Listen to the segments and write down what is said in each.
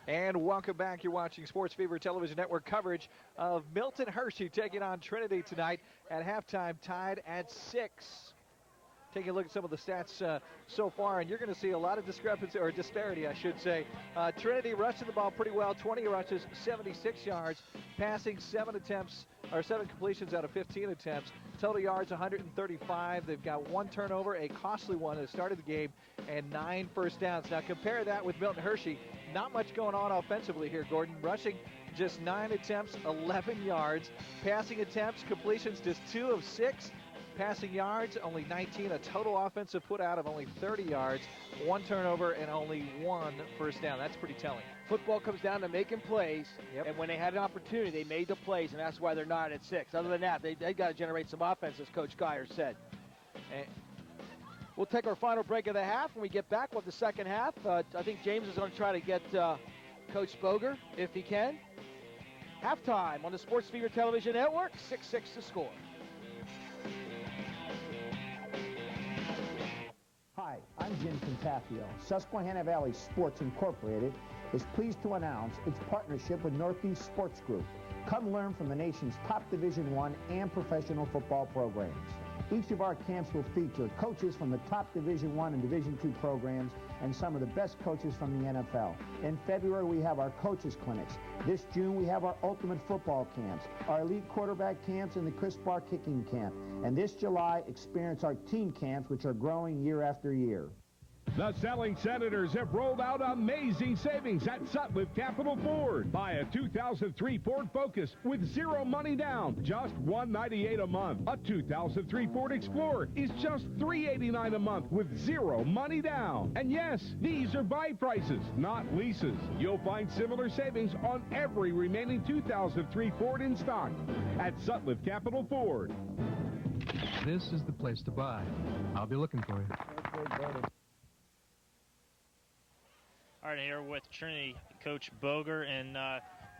And welcome back. You're watching Sports Fever Television Network coverage of Milton Hershey taking on Trinity tonight at halftime, tied at 6. Taking a look at some of the stats so far, and you're going to see a lot of discrepancy, or disparity, I should say. Trinity rushing the ball pretty well, 20 rushes, 76 yards, passing 7 completions out of 15 attempts. Total yards 135. They've got 1 turnover, a costly one at the start of the game, and 9 first downs. Now compare that with Milton Hershey. Not much going on offensively here, Gordon. Rushing just 9 attempts, 11 yards. Passing attempts, completions just 2 of 6. Passing yards, only 19. A total offensive put out of only 30 yards. 1 turnover and only 1 first down. That's pretty telling. Football comes down to making plays, and when they had an opportunity, they made the plays, and that's why they're not at 6. Other than that, they got to generate some offense, as Coach Geyer said. And we'll take our final break of the half. When we get back with the second half, I think James is going to try to get Coach Boger, if he can. Halftime on the Sports Fever Television Network, 6-6 to score. Hi, I'm Jim Contafio. Susquehanna Valley Sports Incorporated is pleased to announce its partnership with Northeast Sports Group. Come learn from the nation's top Division I and professional football programs. Each of our camps will feature coaches from the top Division I and Division II programs and some of the best coaches from the NFL. In February, we have our coaches clinics. This June, we have our ultimate football camps, our elite quarterback camps, and the Chris Barr kicking camp. And this July, experience our team camps, which are growing year after year. The Selling Senators have rolled out amazing savings at Sutliff Capital Ford. Buy a 2003 Ford Focus with 0 money down, just $198 a month. A 2003 Ford Explorer is just $389 a month with 0 money down. And yes, these are buy prices, not leases. You'll find similar savings on every remaining 2003 Ford in stock at Sutliff Capital Ford. This is the place to buy. I'll be looking for you. All right, here with Trinity Coach Boger, and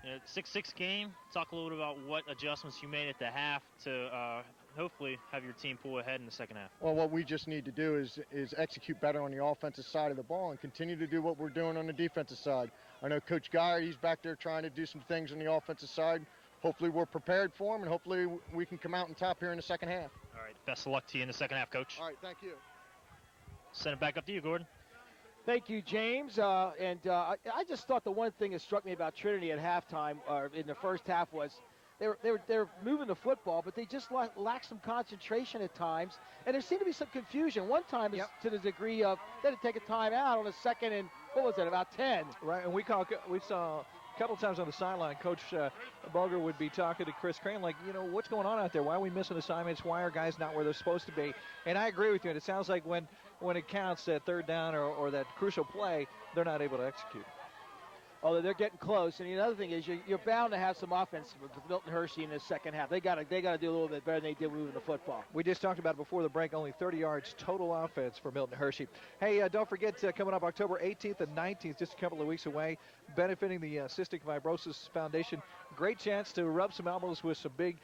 6-6 game. Talk a little bit about what adjustments you made at the half to hopefully have your team pull ahead in the second half. Well, what we just need to do is execute better on the offensive side of the ball and continue to do what we're doing on the defensive side. I know Coach Geyer, he's back there trying to do some things on the offensive side. Hopefully we're prepared for him, and hopefully we can come out on top here in the second half. All right, best of luck to you in the second half, Coach. All right, thank you. Send it back up to you, Gordon. Thank you, James. I just thought the one thing that struck me about Trinity at halftime, or in the first half, was they're moving the football, but they just lack some concentration at times, and there seemed to be some confusion. One time, to the degree of they had to take a timeout on the second and what was it, about 10. Right, and we saw a couple times on the sideline, Coach Boger would be talking to Chris Crane like, what's going on out there? Why are we missing assignments? Why are guys not where they're supposed to be? And I agree with you. And it sounds like when it counts, that third down or that crucial play, they're not able to execute. Although they're getting close. And the other thing is you're bound to have some offense with Milton Hershey in the second half. They got to do a little bit better than they did moving the football. We just talked about it before the break, only 30 yards total offense for Milton Hershey. Hey, don't forget, coming up October 18th and 19th, just a couple of weeks away, benefiting the Cystic Fibrosis Foundation. Great chance to rub some elbows with some big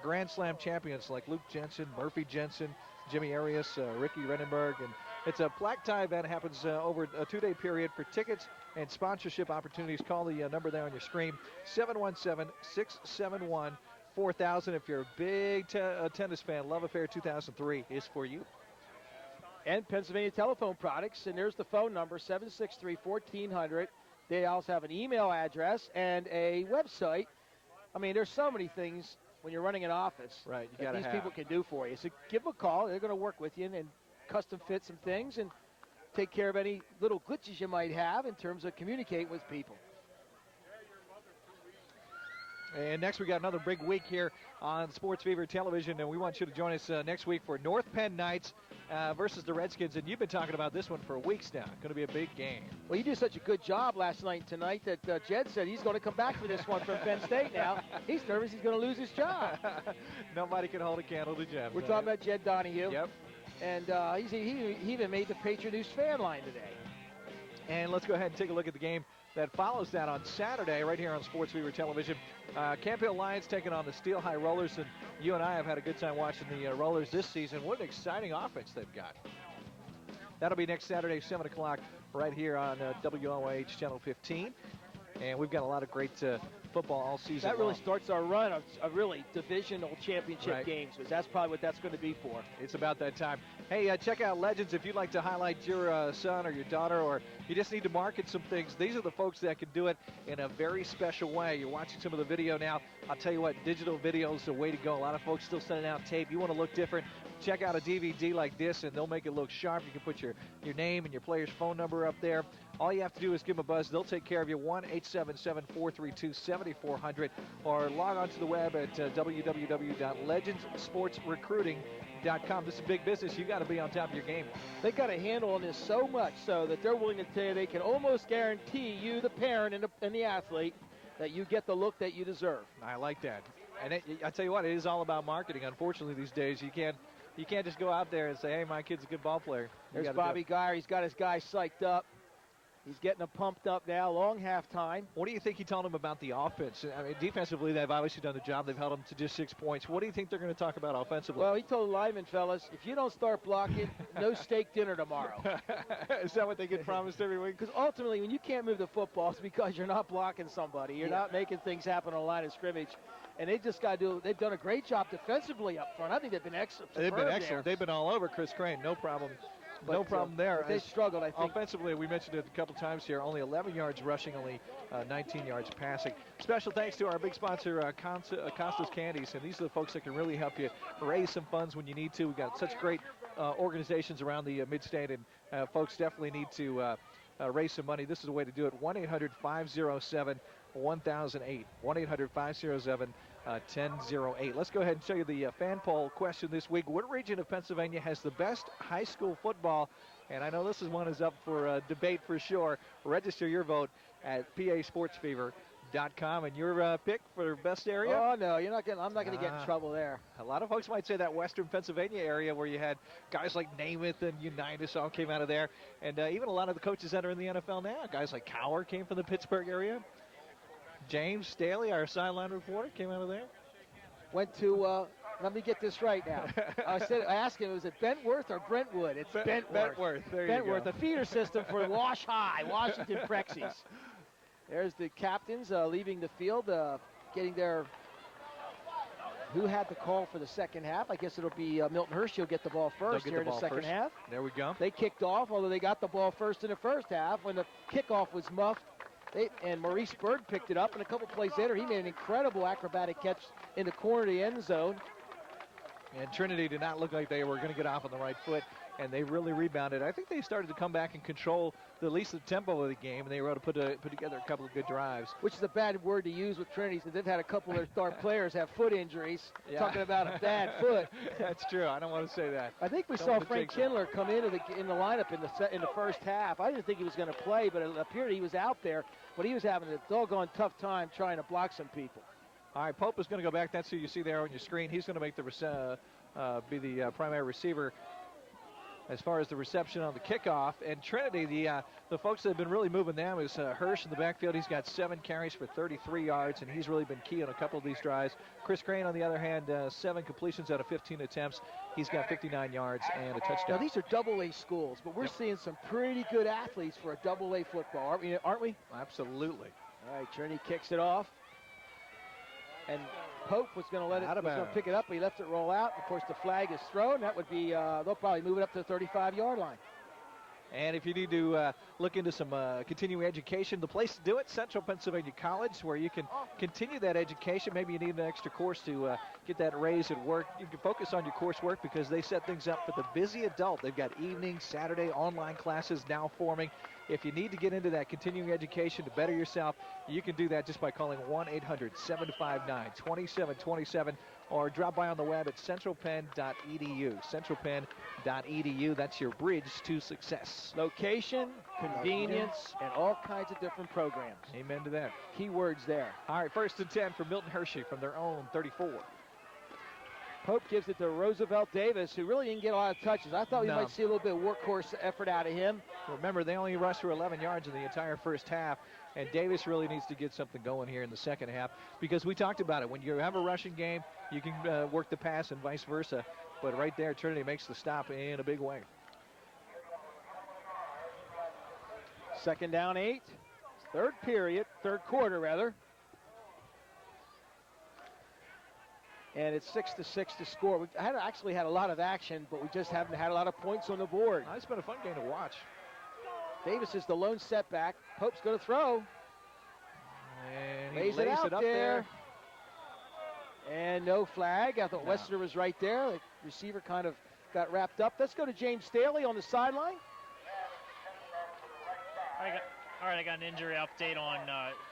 Grand Slam champions like Luke Jensen, Murphy Jensen, Jimmy Arias, Ricky Redenberg, and it's a black tie event. Happens over a 2-day period. For tickets and sponsorship opportunities, call the number there on your screen, 717-671-4000. If you're a big tennis fan, Love Affair 2003 is for you. And Pennsylvania Telephone Products, and there's the phone number, 763-1400. They also have an email address and a website. I mean, there's so many things when you're running an office right, that these people can do for you. So give them a call. They're going to work with you and custom fit some things and take care of any little glitches you might have in terms of communicating with people. And next we got another big week here on Sports Fever Television, and we want you to join us next week for North Penn Knights versus the Redskins. And you've been talking about this one for weeks now. Going to be a big game. Well, you did such a good job last night and tonight that Jed said he's going to come back for this one from Penn State now. He's nervous he's going to lose his job. Nobody can hold a candle to Jed. We're talking about Jed Donahue. Yep. And he even made the Patriot News fan line today. And let's go ahead and take a look at the game that follows that on Saturday right here on Sports Fever Television. Camp Hill Lions taking on the Steel High Rollers, and you and I have had a good time watching the Rollers this season. What an exciting offense they've got. That'll be next Saturday, 7 o'clock, right here on WOH Channel 15. And we've got a lot of great football all season That really long. starts our run of really divisional championship games, because that's probably what that's going to be for. It's about that time. Hey, check out Legends if you'd like to highlight your son or your daughter, or you just need to market some things. These are the folks that can do it in a very special way. You're watching some of the video now. I'll tell you what, digital video is the way to go. A lot of folks still sending out tape. You want to look different, check out a DVD like this, and they'll make it look sharp. You can put your name and your player's phone number up there. All you have to do is give them a buzz. They'll take care of you. 1-877-432-7400, or log on to the web at www.legendssportsrecruiting.com. This is big business. You got to be on top of your game. They got a handle on this so much so that they're willing to tell you they can almost guarantee you, the parent and the athlete, that you get the look that you deserve. I like that. And I tell you what, it is all about marketing. Unfortunately, these days you can't just go out there and say, "Hey, my kid's a good ball player." There's Bobby Geyer. He's got his guys psyched up. He's getting them pumped up now, long halftime. What do you think he told him about the offense? I mean, defensively, they've obviously done the job. They've held them to just 6 points. What do you think they're going to talk about offensively? Well, he told the linemen, fellas, if you don't start blocking, no steak dinner tomorrow. Is that what they get promised every week? Because ultimately, when you can't move the football, it's because you're not blocking somebody. You're not making things happen on the line of scrimmage. And they just got to do. They've done a great job defensively up front. I think they've been excellent. They've been excellent. They've been all over Chris Crane. No problem. No problem there. They struggled, I think. Offensively, we mentioned it a couple times here, only 11 yards rushing, only 19 yards passing. Special thanks to our big sponsor, Costa's Candies, and these are the folks that can really help you raise some funds when you need to. We've got such great organizations around the mid-state, and folks definitely need to raise some money. This is the way to do it. 1-800-507-1008. 1-800-507-1008. Let's go ahead and show you the fan poll question this week. What region of Pennsylvania has the best high school football? And I know this one is up for debate for sure. Register your vote at PASportsFever.com. And your pick for best area? Oh, no, I'm not going to get in trouble there. A lot of folks might say that western Pennsylvania area where you had guys like Namath and Unitas all came out of there. And even a lot of the coaches that are in the NFL now, guys like Cower came from the Pittsburgh area. James Staley, our sideline reporter, came out of there. Went to, let me get this right now. I asked him, was it Bentworth or Brentwood? It's Bentworth. Bentworth, there you Bentworth, go. a feeder system for Wash High, Washington Prexies. There's the captains leaving the field, getting their, who had the call for the second half? I guess it'll be Milton Hershey will get the ball first here in the second half. There we go. They kicked off, although they got the ball first in the first half. When the kickoff was muffed, and Maurice Bird picked it up, and a couple plays later, he made an incredible acrobatic catch in the corner of the end zone. And Trinity did not look like they were going to get off on the right foot, and they really rebounded. I think they started to come back and control at least the tempo of the game, and they were able to put together a couple of good drives. Which is a bad word to use with Trinity, since they've had a couple of their star players have foot injuries. Yeah. Talking about a bad foot. That's true. I don't want to say that. I think we saw Frank Kindler come in the lineup in the first half. I didn't think he was going to play, but it appeared he was out there. But he was having a doggone tough time trying to block some people. All right, Pope is going to go back. That's who you see there on your screen. He's going to make be the primary receiver as far as the reception on the kickoff. And Trinity, the folks that have been really moving them is Hirsch in the backfield. He's got 7 carries for 33 yards, and he's really been key on a couple of these drives. Chris Crane, on the other hand, 7 completions out of 15 attempts. He's got 59 yards and a touchdown. Now, these are double-A schools, but we're seeing some pretty good athletes for a double-A football, aren't we? Absolutely. All right, Trinity kicks it off. And Pope was going to pick it up, but he left it roll out. Of course, the flag is thrown. That would be, they'll probably move it up to the 35-yard line. And if you need to look into some continuing education, the place to do it, Central Pennsylvania College, where you can continue that education. Maybe you need an extra course to get that raise at work. You can focus on your coursework because they set things up for the busy adult. They've got evening, Saturday, online classes now forming. If you need to get into that continuing education to better yourself, you can do that just by calling 1-800-759-2727 or drop by on the web at centralpenn.edu. Centralpenn.edu, that's your bridge to success. Location, convenience, and all kinds of different programs. Amen to that. Key words there. All right, 1st and 10 for Milton Hershey from their own 34. Pope gives it to Roosevelt Davis, who really didn't get a lot of touches. I thought we might see a little bit of workhorse effort out of him. Remember, they only rushed for 11 yards in the entire first half, and Davis really needs to get something going here in the second half because we talked about it. When you have a rushing game, you can work the pass and vice versa. But right there, Trinity makes the stop in a big way. 2nd down 8. third quarter rather. And it's 6-6 to score. We've actually had a lot of action, but we just haven't had a lot of points on the board. It's been a fun game to watch. Davis is the lone setback. Pope's going to throw. And he lays it out there. And no flag. I thought Wester was right there. The receiver kind of got wrapped up. Let's go to James Staley on the sideline. All right, I got an injury update on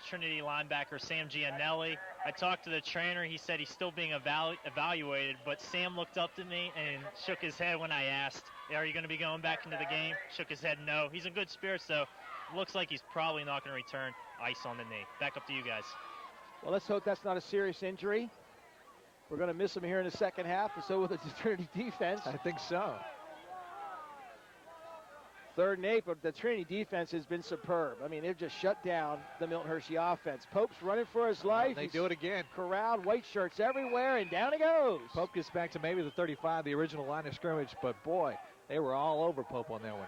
Trinity linebacker Sam Gianelli. I talked to the trainer. He said he's still being evaluated, but Sam looked up to me and shook his head when I asked, are you going to be going back into the game? Shook his head no. He's in good spirits, though. Looks like he's probably not going to return. Ice on the knee. Back up to you guys. Well, let's hope that's not a serious injury. We're going to miss him here in the second half, and so will the Trinity defense. I think so. 3rd and 8, but the Trinity defense has been superb. I mean, they've just shut down the Milton Hershey offense. Pope's running for his life. They do it again. Corralled, white shirts everywhere, and down he goes. Pope gets back to maybe the 35, the original line of scrimmage, but boy, they were all over Pope on that one.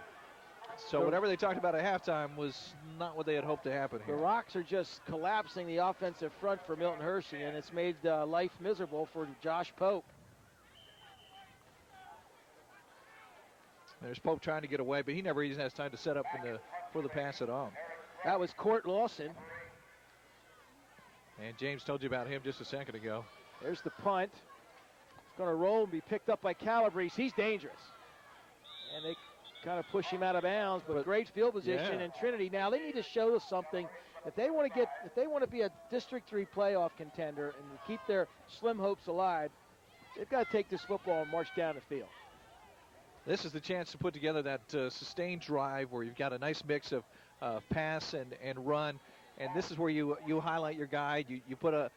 So whatever they talked about at halftime was not what they had hoped to happen here. The Rocks are just collapsing the offensive front for Milton Hershey, and it's made life miserable for Josh Pope. There's Pope trying to get away, but he never even has time to set up for the pass at all. That was Court Lawson. And James told you about him just a second ago. There's the punt. It's going to roll and be picked up by Calabrese. He's dangerous. And they kind of push him out of bounds, but great field position. Yeah. And Trinity now, they need to show us something. If they want to be a District 3 playoff contender and keep their slim hopes alive, they've got to take this football and march down the field. This is the chance to put together that sustained drive where you've got a nice mix of pass and run. And this is where you highlight your guy. You put a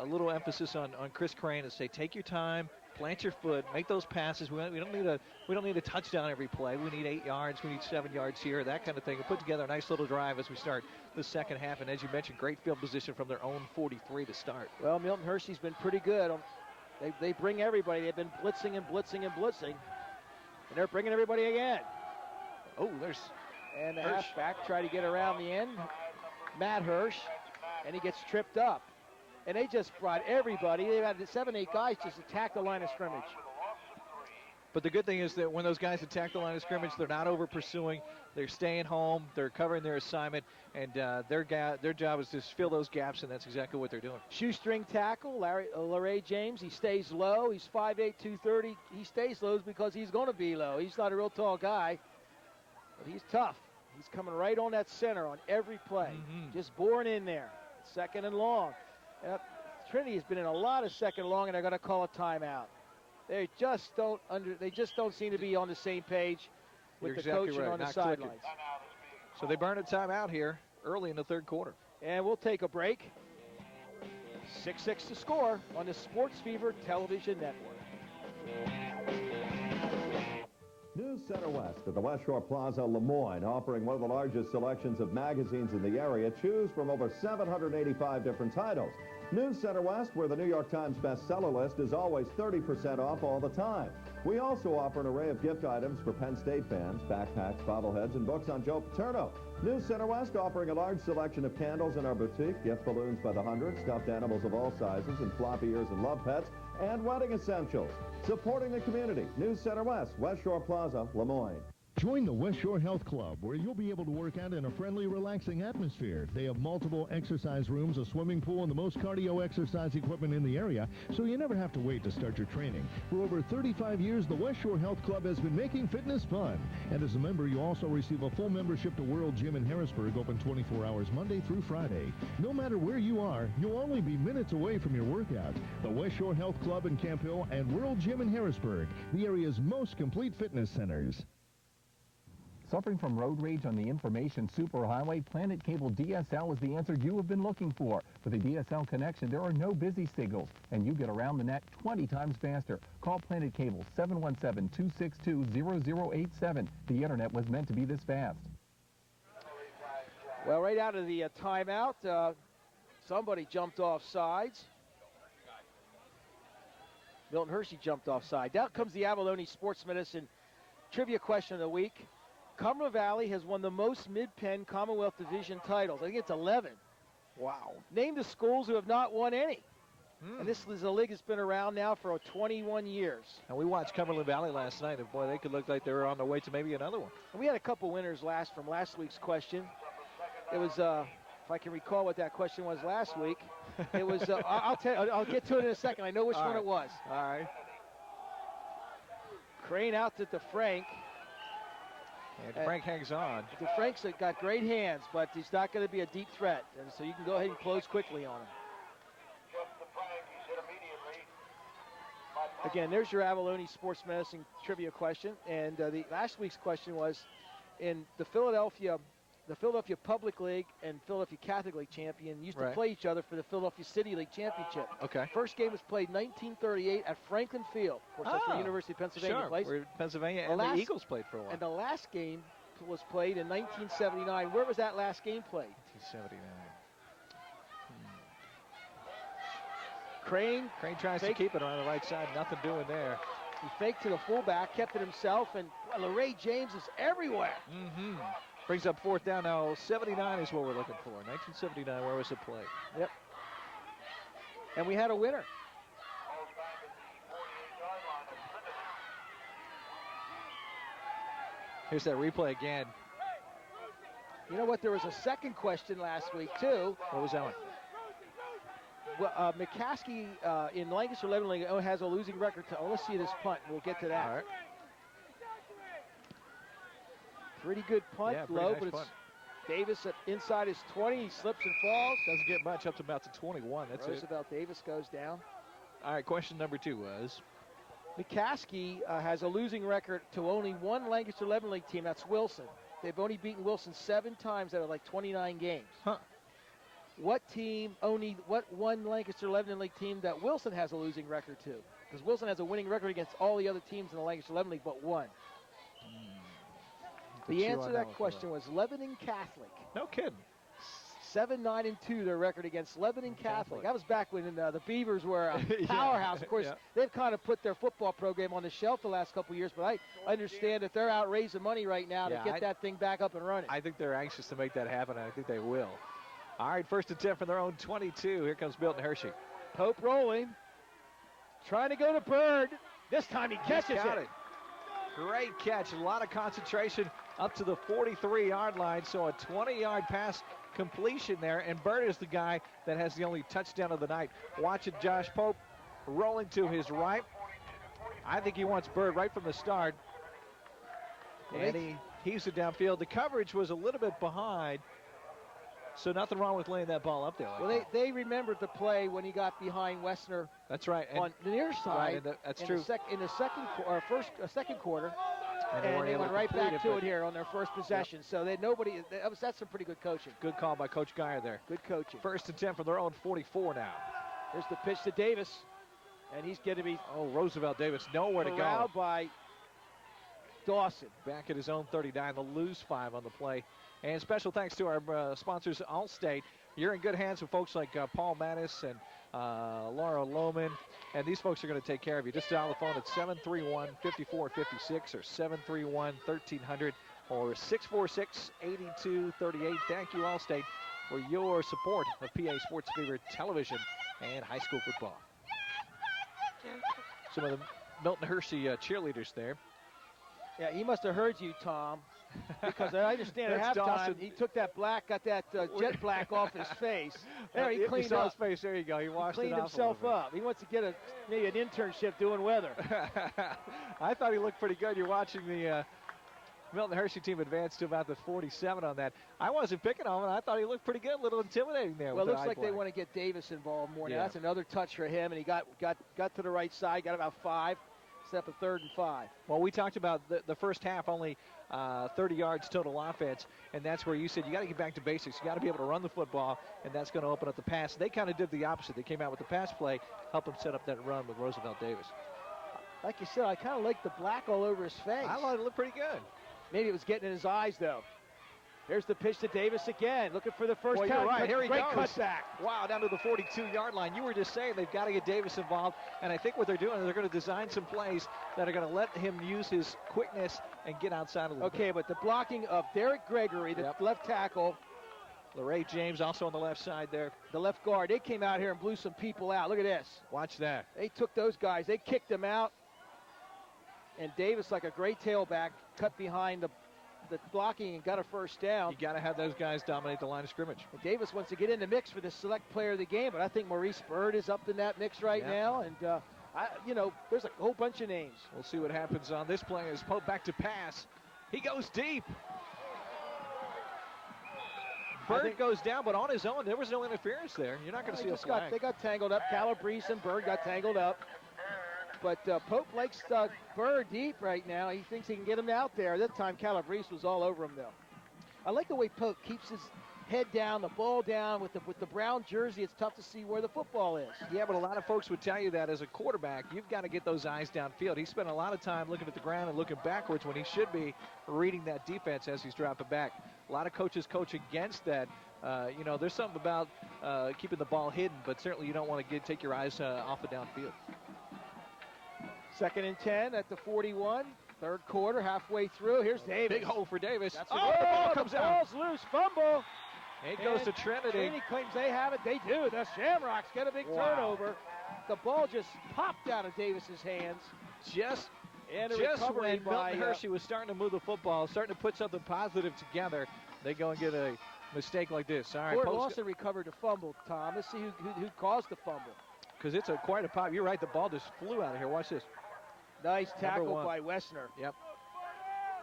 little emphasis on Chris Crane and say, take your time, plant your foot, make those passes. We don't need a touchdown every play. We need 8 yards. We need 7 yards here, that kind of thing. And put together a nice little drive as we start the second half. And as you mentioned, great field position from their own 43 to start. Well, Milton Hershey's been pretty good. They bring everybody. They've been blitzing and blitzing and blitzing. And they're bringing everybody again. Oh, there's and the Hirsch. halfback try to get around the end. Matt Hirsch, and he gets tripped up. And they just brought everybody. They had 7, 8 guys just attack the line of scrimmage. But the good thing is that when those guys attack the line of scrimmage, they're not over pursuing. They're staying home. They're covering their assignment, and their job is to fill those gaps, and that's exactly what they're doing. Shoestring tackle, Larry James. He stays low. He's 5'8", 230. He stays low because he's going to be low. He's not a real tall guy, but he's tough. He's coming right on that center on every play, just boring in there. 2nd and long. Trinity has been in a lot of 2nd and long, and they're going to call a timeout. They just don't seem to be on the same page with the coach on the sidelines. So they burn a timeout here early in the 3rd quarter. And we'll take a break. 6-6 to score on the Sports Fever Television Network. News Center West at the West Shore Plaza, Lemoyne, offering one of the largest selections of magazines in the area. Choose from over 785 different titles. News Center West, where the New York Times bestseller list is always 30% off all the time. We also offer an array of gift items for Penn State fans, backpacks, bobbleheads, and books on Joe Paterno. News Center West offering a large selection of candles in our boutique, gift balloons by the hundred, stuffed animals of all sizes, and floppy ears and love pets, and wedding essentials. Supporting the community. News Center West, West Shore Plaza, Lemoyne. Join the West Shore Health Club, where you'll be able to work out in a friendly, relaxing atmosphere. They have multiple exercise rooms, a swimming pool, and the most cardio exercise equipment in the area, so you never have to wait to start your training. For over 35 years, the West Shore Health Club has been making fitness fun. And as a member, you also receive a full membership to World Gym in Harrisburg, open 24 hours Monday through Friday. No matter where you are, you'll only be minutes away from your workout. The West Shore Health Club in Camp Hill and World Gym in Harrisburg, the area's most complete fitness centers. Suffering from road rage on the information superhighway? Planet Cable DSL is the answer you have been looking for. With a DSL connection, there are no busy signals, and you get around the net 20 times faster. Call Planet Cable 717-262-0087. The internet was meant to be this fast. Well, right out of the timeout, somebody jumped off sides. Milton Hershey jumped off side. Out comes the Abalone Sports Medicine Trivia Question of the Week. Cumberland Valley has won the most Mid-Penn Commonwealth Division titles. I think it's 11. Wow. Name the schools who have not won any. And this is a league that's been around now for 21 years. And we watched Cumberland Valley last night, and boy, they could look like they were on their way to maybe another one. And we had a couple winners from last week's question. It was, if I can recall what that question was last week, it was, I'll get to it in a second. I know which one it was. All right. Crane out to DeFrank. And Frank hangs on. DeFrank's got great hands, but he's not going to be a deep threat. And so you can go ahead and close quickly on him. Again, there's your Avalone Sports Medicine trivia question. And the last week's question was, in the Philadelphia Public League and Philadelphia Catholic League champion used to play each other for the Philadelphia City League championship. Okay. First game was played 1938 at Franklin Field. Of course, that's where the University of Pennsylvania plays. Where Pennsylvania and the Eagles played for a while. And the last game was played in 1979. Where was that last game played? 1979. Crane tries to keep it around the right side. Nothing doing there. He faked to the fullback, kept it himself, and LeRae James is everywhere. Brings up fourth down now. 79 is what we're looking for. 1979, where was it played? Yep. And we had a winner. Here's that replay again. You know what? There was a second question last week, too. What was that one? Well, McCaskey in Lancaster 11 League has a losing record. Let's see this punt. We'll get to that. All right. Pretty good punt, low, nice but punt. It's Davis inside his 20. He slips and falls. Doesn't get much, up to about to 21. That's Roosevelt Davis goes down. All right, question number 2 was? McCaskey has a losing record to only one Lancaster 11 League team. That's Wilson. They've only beaten Wilson 7 times out of like 29 games. Huh. What one Lancaster 11 League team that Wilson has a losing record to? Because Wilson has a winning record against all the other teams in the Lancaster 11 League but one. The answer to that question was Lebanon Catholic. No kidding. 7-9-2 their record against Lebanon Catholic. That was back when the Beavers were a powerhouse. Of course, they've kind of put their football program on the shelf the last couple of years, but I understand that they're out raising money right now to get that thing back up and running. I think they're anxious to make that happen, and I think they will. All right, first and 10 from their own 22. Here comes Milton Hershey. Pope rolling. Trying to go to Bird. This time he catches it. Great catch. A lot of concentration up to the 43-yard line. So a 20-yard pass completion there. And Bird is the guy that has the only touchdown of the night. Watch it, Josh Pope rolling to his right. I think he wants Bird right from the start. And he heaves it downfield. The coverage was a little bit behind. So nothing wrong with laying that ball up there. Well, they remembered the play when he got behind Wessner. That's right. On the near side. Right, that's true. In the second quarter. And they went right back to it here on their first possession. So that's some pretty good coaching. Good call by Coach Geyer there. Good coaching. First and 10 from their own 44 now. Here's the pitch to Davis. And he's going to be Roosevelt Davis nowhere to go. Corralled by Dawson. Back at his own 39. They'll lose 5 on the play. And special thanks to our sponsors, Allstate. You're in good hands with folks like Paul Mattis and Laura Lohman. And these folks are going to take care of you. Just dial the phone at 731-5456 or 731-1300 or 646-8238. Thank you, Allstate, for your support of PA Sports Fever television and high school football. Some of the Milton Hershey cheerleaders there. Yeah, he must have heard you, Tom, because I understand at halftime he took that black, got that jet black off his face. There, he cleaned up his face. There you go. He washed cleaned it off himself up. He wants to get maybe an internship doing weather. I thought he looked pretty good. You're watching the Milton Hershey team advance to about the 47 on that. I wasn't picking on him. I thought he looked pretty good. A little intimidating there. Well, it looks like they want to get Davis involved more. Now, that's another touch for him, and he got to the right side, got about 5. Set up a 3rd and 5. Well, we talked about the first half, only 30 yards total offense, and that's where you said you got to get back to basics. You got to be able to run the football, and that's going to open up the pass. They kind of did the opposite. They came out with the pass play, helped them set up that run with Roosevelt Davis. Like you said, I kind of like the black all over his face. I thought it looked pretty good. Maybe it was getting in his eyes, though. Here's the pitch to Davis again, looking for the first Boy, down. you're right. Here he Great goes. cutback. Wow, down to the 42-yard line. You were just saying they've got to get Davis involved, and I think what they're doing is they're going to design some plays that are going to let him use his quickness and get outside a little bit. Okay, but the blocking of Derek Gregory, the left tackle, LaRae James also on the left side there. the left guard, they came out here and blew some people out. Look at this. Watch that. They took those guys. They kicked them out. And Davis, like a great tailback, cut behind the blocking and got a first down. You got to have those guys dominate the line of scrimmage. And Davis wants to get in the mix for the select player of the game, but I think Maurice Bird is up in that mix right now. And, there's a whole bunch of names. We'll see what happens on this play as Pope back to pass. He goes deep. Bird goes down, but on his own, there was no interference there. You're not going to see a flag. They got tangled up. Calabrese and Bird got tangled up. But Pope likes Bird deep right now. He thinks he can get him out there. That time Calabrese was all over him, though. I like the way Pope keeps his head down, the ball down. With the brown jersey, it's tough to see where the football is. Yeah, but a lot of folks would tell you that as a quarterback, you've got to get those eyes downfield. He spent a lot of time looking at the ground and looking backwards when he should be reading that defense as he's dropping back. A lot of coaches coach against that. There's something about keeping the ball hidden, but certainly you don't want to take your eyes off the downfield. 2nd and 10 at the 41. Third quarter, halfway through. Here's Davis. Big hole for Davis. The ball comes out. Ball's loose. Fumble. It goes to Trinity. Trinity claims they have it. They do. The Shamrocks get a big turnover. The ball just popped out of Davis's hands. Just when Milton Hershey was starting to move the football, starting to put something positive together, they go and get a mistake like this. All right, Court Lawson recovered a fumble, Tom. Let's see who caused the fumble. Because it's quite a pop. You're right, the ball just flew out of here. Watch this. Nice tackle by Wessner. Yep.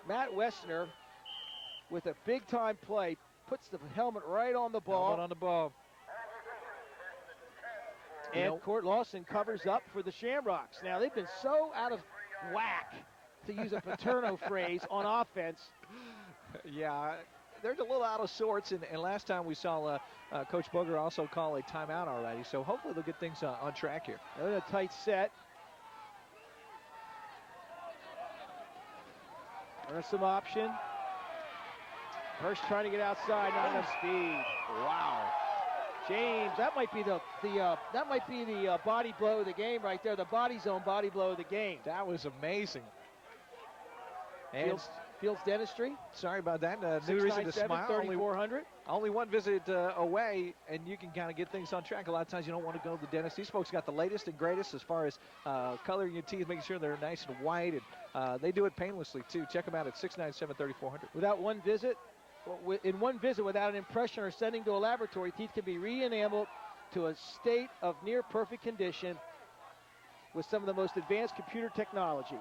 Matt Wessner, with a big-time play, puts the helmet right on the ball. Helmet on the ball. And Court Lawson covers up for the Shamrocks. Now, they've been so out of whack, to use a Paterno phrase, on offense. Yeah, they're a little out of sorts, and last time we saw Coach Boger also call a timeout already, so hopefully they'll get things on track here. They're in a tight set. There's some option. Hurst trying to get outside, not enough speed. Wow. James, that might be the body blow of the game right there. The body zone body blow of the game. That was amazing. And Fields Dentistry. Sorry about that. New reason to smile. 3400. Only one visit away, and you can kind of get things on track. A lot of times you don't want to go to the dentist. These folks got the latest and greatest as far as coloring your teeth, making sure they're nice and white, and they do it painlessly too. Check them out at 697-3400. Without one visit, in one visit without an impression or sending to a laboratory, teeth can be re-enameled to a state of near perfect condition with some of the most advanced computer technology.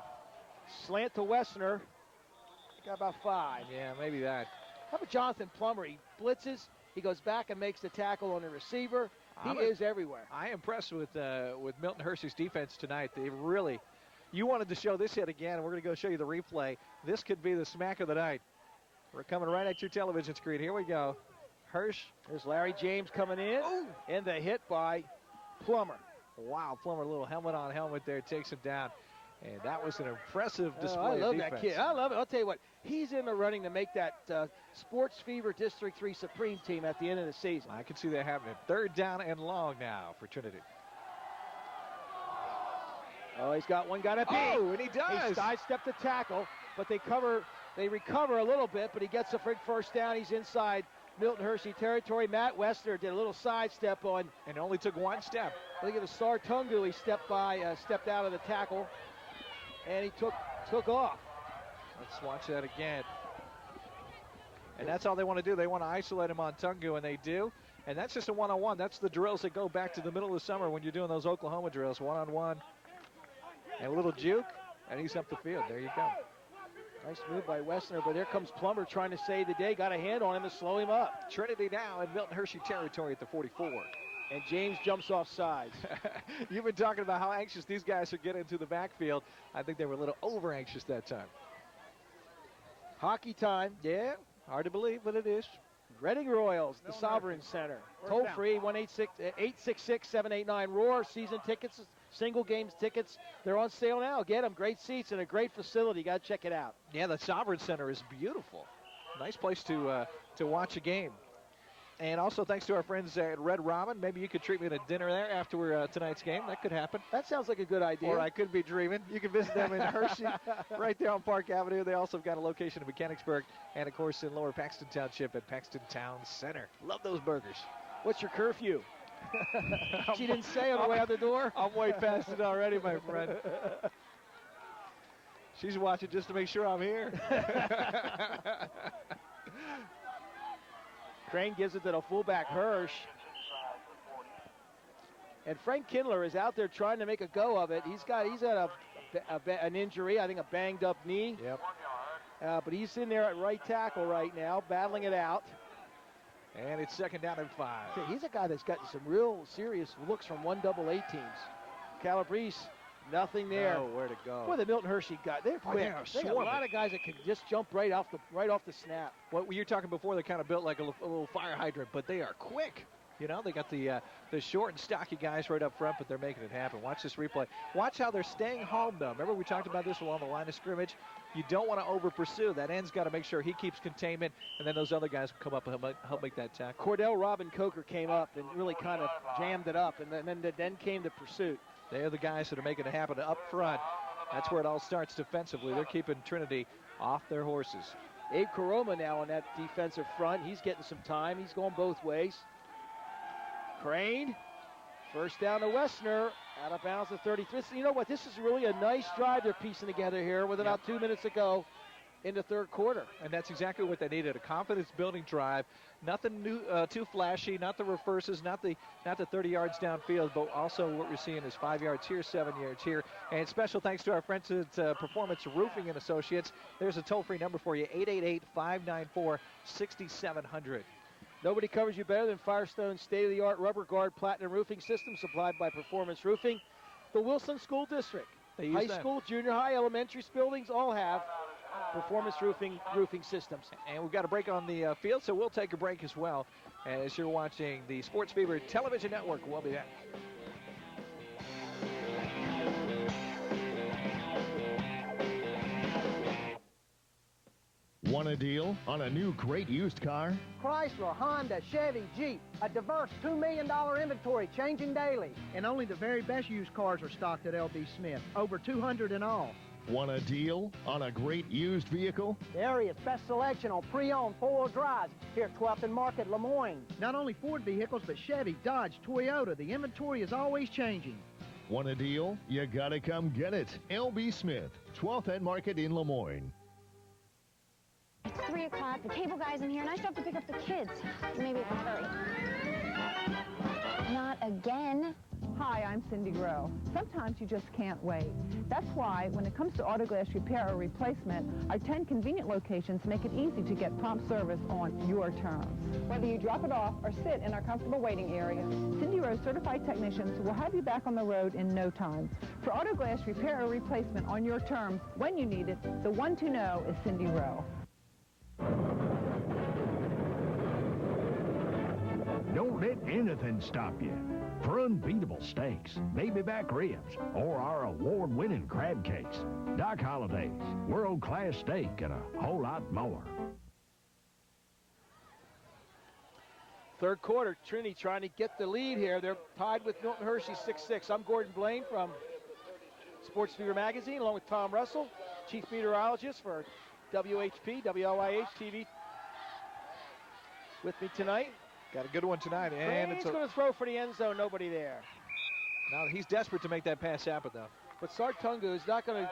Slant to Wessner. Got about 5. Yeah, maybe that. How about Jonathan Plummer? He blitzes. He goes back and makes the tackle on the receiver. He is everywhere. I am impressed with Milton Hershey's defense tonight. They really, you wanted to show this hit again, and we're going to go show you the replay. This could be the smack of the night. We're coming right at your television screen. Here we go. Hirsch. There's Larry James coming in. Ooh. And the hit by Plummer. Wow, Plummer, a little helmet on helmet there, takes him down. And that was an impressive display I love of defense. that kid. I love it. I'll tell you what, he's in the running to make that Sports Fever District 3 Supreme team at the end of the season. I can see that happening. 3rd down and long now for Trinity. Oh, he's got one guy to beat. Oh, and he does. He sidestepped the tackle, but they recover a little bit, but he gets a first down. He's inside Milton Hershey territory. Matt Wessner did a little sidestep on. And only took one step. I think it was Sartungu. He stepped out of the tackle, and he took off. Let's watch that again. And that's all they want to do. They want to isolate him on Tungu, and they do. And that's just a one-on-one. That's the drills that go back to the middle of the summer when you're doing those Oklahoma drills. One-on-one. And a little juke, and he's up the field. There you go. Nice move by Wessner, but here comes Plummer trying to save the day. Got a hand on him to slow him up. Trinity now in Milton Hershey territory at the 44. And James jumps off sides. You've been talking about how anxious these guys are getting into the backfield. I think they were a little over-anxious that time. Hockey time. Yeah, hard to believe, but it is. Reading Royals, the Sovereign Center. Toll free, 866-789-ROAR. Season tickets, single games tickets. They're on sale now. Get them. Great seats and a great facility. Got to check it out. Yeah, the Sovereign Center is beautiful. Nice place to watch a game. And also thanks to our friends at Red Robin. Maybe you could treat me to dinner there after tonight's game. That could happen. That sounds like a good idea. Or I could be dreaming. You can visit them in Hershey, right there on Park Avenue. They also have got a location in Mechanicsburg and, of course, in Lower Paxton Township at Paxton Town Center. Love those burgers. What's your curfew? She didn't say on the way out the door. I'm way past it already, my friend. She's watching just to make sure I'm here. Crane gives it to the fullback, Hirsch. And Frank Kindler is out there trying to make a go of it. He's had an injury, I think a banged up knee. Yep. But he's in there at right tackle right now, battling it out. And it's 2nd down and 5. He's a guy that's gotten some real serious looks from 1AA teams. Calabrese, nothing there. Nowhere to go. Boy, the Milton Hershey guy, they're quick. They got a lot of guys that can just jump right off the snap. What you were talking before, they're kind of built like a little fire hydrant, but they are quick. You know, they got the short and stocky guys right up front, but they're making it happen. Watch this replay. Watch how they're staying home, though. Remember we talked about this along the line of scrimmage? You don't want to over-pursue. That end's got to make sure he keeps containment, and then those other guys will come up and help make that tackle. Cordell Robin Coker came up and really kind of jammed it up, and then came the pursuit. They're the guys that are making it happen up front. That's where it all starts defensively. They're keeping Trinity off their horses. Abe Karoma now on that defensive front. He's getting some time. He's going both ways. Crane, first down to Wessner, out of bounds at 33. So you know what? This is really a nice drive they're piecing together here with about 2 minutes to go in the third quarter. And that's exactly what they needed, a confidence-building drive. Nothing new, too flashy, not the reverses, not the 30 yards downfield, but also what we're seeing is 5 yards here, 7 yards here. And special thanks to our friends at Performance Roofing and Associates. There's a toll-free number for you, 888-594-6700. Nobody covers you better than Firestone's state-of-the-art rubber guard platinum roofing system supplied by Performance Roofing. The Wilson School District, high school, junior high, elementary buildings all have Performance roofing systems. And we've got a break on the field, so we'll take a break as well as you're watching the Sports Fever Television Network. We'll be back. Want a deal on a new great used car? Chrysler, Honda, Chevy, Jeep, a diverse $2 million inventory changing daily. And only the very best used cars are stocked at L.B. Smith, over 200 in all. Want a deal on a great used vehicle? The area's best selection on pre-owned four-wheel drives here at 12th and Market, Lemoyne. Not only Ford vehicles, but Chevy, Dodge, Toyota. The inventory is always changing. Want a deal? You gotta come get it. L.B. Smith, 12th and Market in Lemoyne. It's 3 o'clock. The cable guy's in here, and I still have to pick up the kids. Maybe I'll hurry. Not again. Hi, I'm Cindy Groh. Sometimes you just can't wait. That's why, when it comes to auto glass repair or replacement, our 10 convenient locations make it easy to get prompt service on your terms. Whether you drop it off or sit in our comfortable waiting area, Cindy Groh certified technicians will have you back on the road in no time. For auto glass repair or replacement on your terms, when you need it, the one to know is Cindy Groh. Don't let anything stop you. For unbeatable steaks, baby back ribs, or our award-winning crab cakes, Doc Holliday's, world-class steak, and a whole lot more. Third quarter, Trinity trying to get the lead here. They're tied with Milton Hershey 6-6. I'm Gordon Blaine from Sports Fever Magazine, along with Tom Russell, chief meteorologist for WHP, WLYH TV. With me tonight. Got a good one tonight. And he's going to throw for the end zone. Nobody there. Now he's desperate to make that pass happen, though. But Sartungu is not going to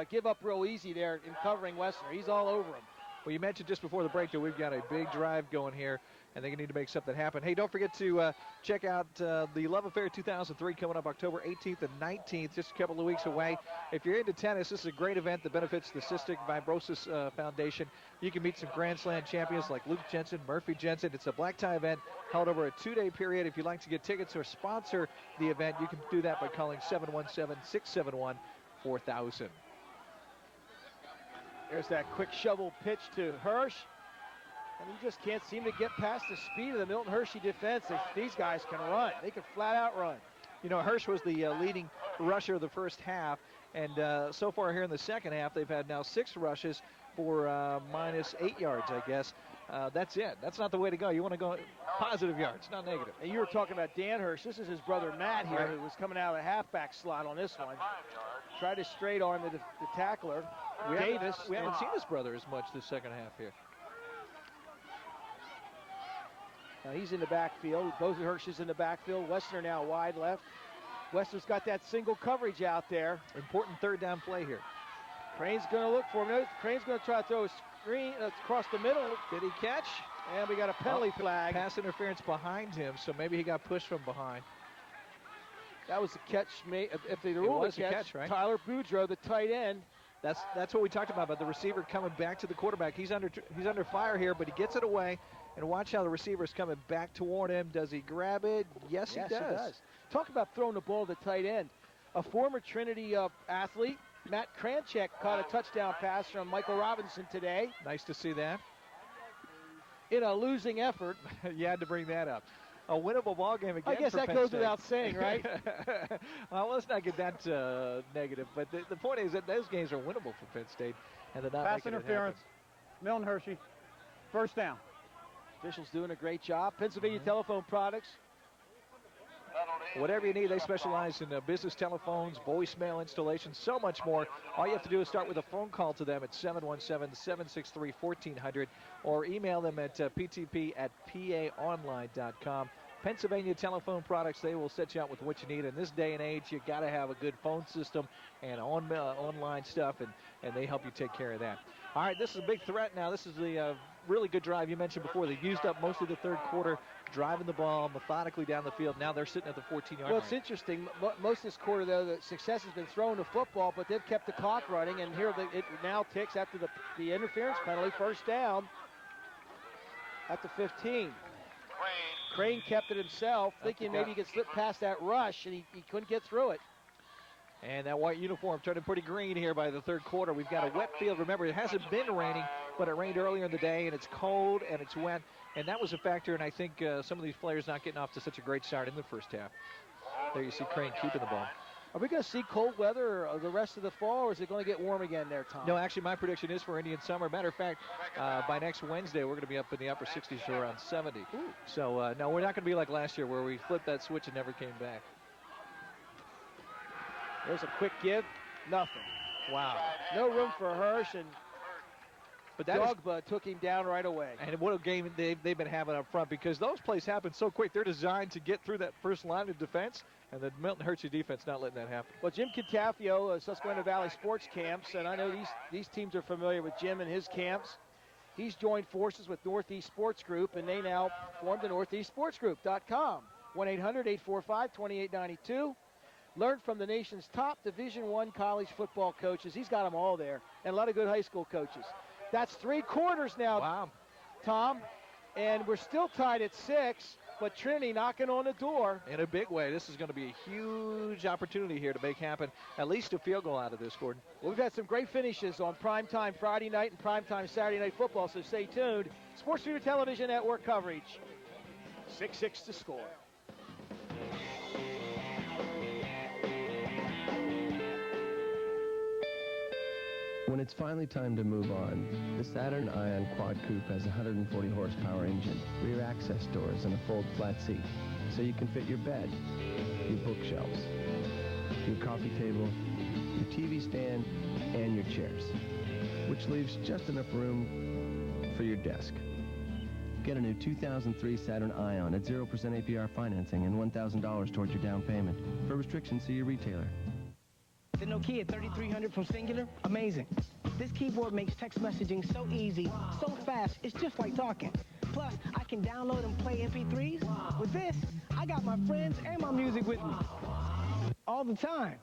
give up real easy there in covering Wessner. He's all over him. Well, you mentioned just before the break that we've got a big drive going here, and they need to make something happen. Hey, don't forget to check out the Love Affair 2003 coming up October 18th and 19th, just a couple of weeks away. If you're into tennis, this is a great event that benefits the Cystic Fibrosis Foundation. You can meet some Grand Slam champions like Luke Jensen, Murphy Jensen. It's a black tie event held over a 2-day period. If you'd like to get tickets or sponsor the event, you can do that by calling 717-671-4000. There's that quick shovel pitch to Hirsch. And he just can't seem to get past the speed of the Milton Hershey defense. These guys can run. They can flat out run. You know, Hirsch was the leading rusher of the first half. And so far here in the second half, they've had now 6 rushes for minus 8 yards, I guess. That's it. That's not the way to go. You want to go positive yards, not negative. And you were talking about Dan Hirsch. This is his brother Matt here, who was coming out of the halfback slot on this one. Tried to straight arm the tackler, Davis. We haven't seen his brother as much this second half here. Now he's in the backfield. Both Hirsch is in the backfield. Westerner now wide left. Westerner's got that single coverage out there. Important third down play here. Crane's going to look for him. Crane's going to try to throw a screen across the middle. Did he catch? And we got a penalty flag. Pass interference behind him, so maybe he got pushed from behind. That was a catch. If they ruled a catch, right? Tyler Boudreaux, the tight end. That's what we talked about the receiver coming back to the quarterback. He's under fire here, but he gets it away. And watch how the receiver's coming back toward him. Does he grab it? Yes, he does. Talk about throwing the ball to tight end. A former Trinity athlete, Matt Kranchek, caught a touchdown pass from Michael Robinson today. Nice to see that. In a losing effort. You had to bring that up. A winnable ball game again. I guess that goes without saying, right? Well, let's not get that negative. But the point is that those games are winnable for Penn State, and they're not pass interference. Milton Hershey, first down. Officials doing a great job. Pennsylvania Telephone Products. Whatever you need, they specialize in business telephones, voicemail installations, so much more. All you have to do is start with a phone call to them at 717-763-1400 or email them at ptp@paonline.com. Pennsylvania Telephone Products, they will set you out with what you need. In this day and age, you got to have a good phone system and online stuff, and they help you take care of that. All right, this is a big threat now. This is the really good drive you mentioned before. They used up most of the third quarter driving the ball methodically down the field. Now they're sitting at the 14-yard line. Well, it's interesting. Most of this quarter, though, the success has been throwing the football, but they've kept the clock running, and here it now ticks after the interference penalty. First down at the 15. Crane kept it himself, thinking maybe he could slip past that rush, and he couldn't get through it. And that white uniform turning pretty green here by the third quarter. We've got a wet field. Remember, it hasn't been raining, but it rained earlier in the day, and it's cold, and it's wet. And that was a factor, and I think some of these players not getting off to such a great start in the first half. There you see Crane keeping the ball. Are we going to see cold weather the rest of the fall, or is it going to get warm again there, Tom? No, actually, my prediction is for Indian summer. Matter of fact, by next Wednesday, we're going to be up in the upper 60s to around 70. Ooh. So, no, we're not going to be like last year where we flipped that switch and never came back. There's a quick give. Nothing. Wow. No room for Hirsch, but Dogba took him down right away. And what a game they've been having up front, because those plays happen so quick. They're designed to get through that first line of defense, and the Milton Hershey defense not letting that happen. Well, Jim Contafio, Susquehanna Valley Sports Camps, and I know these teams are familiar with Jim and his camps. He's joined forces with Northeast Sports Group, and they now formed the NortheastSportsGroup.com. 1-800-845-2892. Learn from the nation's top Division I college football coaches. He's got them all there, and a lot of good high school coaches. That's 3 quarters now, wow, Tom, and we're still tied at 6, but Trinity knocking on the door. In a big way. This is going to be a huge opportunity here to make happen at least a field goal out of this, Gordon. Well, we've had some great finishes on primetime Friday night and primetime Saturday night football, so stay tuned. Sports Feeder Television Network coverage. 6-6 to score. When it's finally time to move on, the Saturn Ion Quad Coupe has a 140 horsepower engine, rear access doors, and a fold flat seat, so you can fit your bed, your bookshelves, your coffee table, your TV stand, and your chairs, which leaves just enough room for your desk. Get a new 2003 Saturn Ion at 0% APR financing and $1,000 towards your down payment. For restrictions, see your retailer. The Nokia 3300 from Singular, amazing. This keyboard makes text messaging so easy, so fast, it's just like talking. Plus, I can download and play MP3s. With this, I got my friends and my music with me. All the time.